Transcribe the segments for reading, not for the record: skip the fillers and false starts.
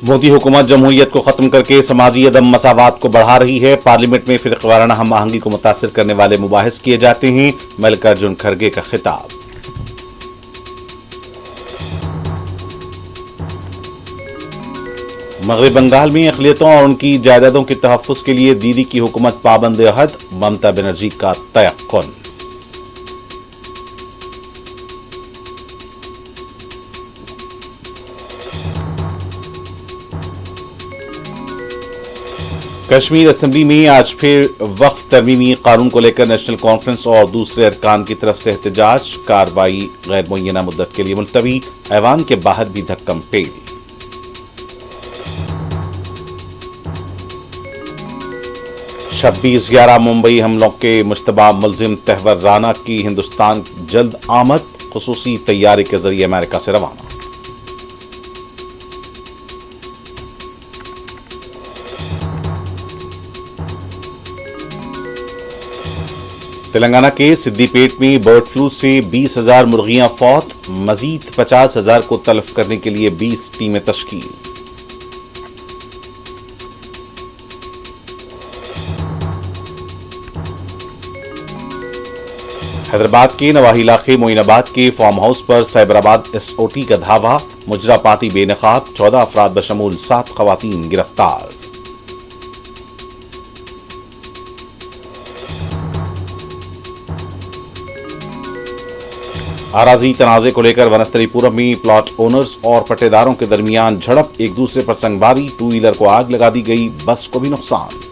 मोदी हुकूमत जमहूरियत को खत्म करके समाजी अदम मसावत को बढ़ा रही है। पार्लियामेंट में फिरकावाराना हम आहंगी को मुतासिर करने वाले मुबाहिस किए जाते हैं। मल्लिकार्जुन खड़गे का खिताब। मगरबी बंगाल में अक़लियतों और उनकी जायदादों के तहफ़्फ़ुज़ के लिए दीदी की हुकूमत पाबंद अहद, ममता बनर्जी का तयक़्क़ुन। कश्मीर असेंबली में आज फिर वक्फ तरमीमी कानून को लेकर नेशनल कॉन्फ्रेंस और दूसरे अरकान की तरफ से एहतजाज। कार्रवाई गैर मुअय्यना मुद्दत के लिए मुलतवी। ऐवान के बाहर भी धक्कम पेल। 26/11 मुंबई हमलों के मुश्तबा मुलजिम तहवर राना की हिंदुस्तान जल्द आमद, खुसूसी तैयारी के जरिए अमेरिका से रवाना। तेलंगाना के सिद्दीपेट में बर्ड फ्लू से 20,000 मुर्गियां फौत, मजीद 50,000 को तलब करने के लिए 20 टीमें तश्कील। हैदराबाद के नवाही इलाके मोइनाबाद के फार्म हाउस पर साइबराबाद SOT का धावा, मुजरा पार्टी बेनकाब, 14 अफराद बशमूल 7 खवातीन गिरफ्तार। आराजी तनाज़े को लेकर वनस्थलीपुरम में प्लॉट ओनर्स और पट्टेदारों के दरमियान झड़प, एक दूसरे पर संगबारी, 2 व्हीलर को आग लगा दी गई, बस को भी नुकसान।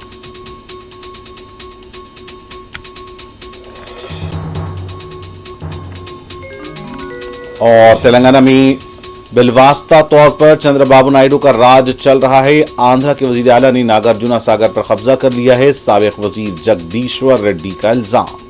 और तेलंगाना में बिलवास्ता तौर पर चंद्रबाबू नायडू का राज चल रहा है। आंध्रा के वजीर आला ने नागार्जुना सागर पर कब्जा कर लिया है, साबिक वजीर जगदीश्वर रेड्डी का इल्जाम।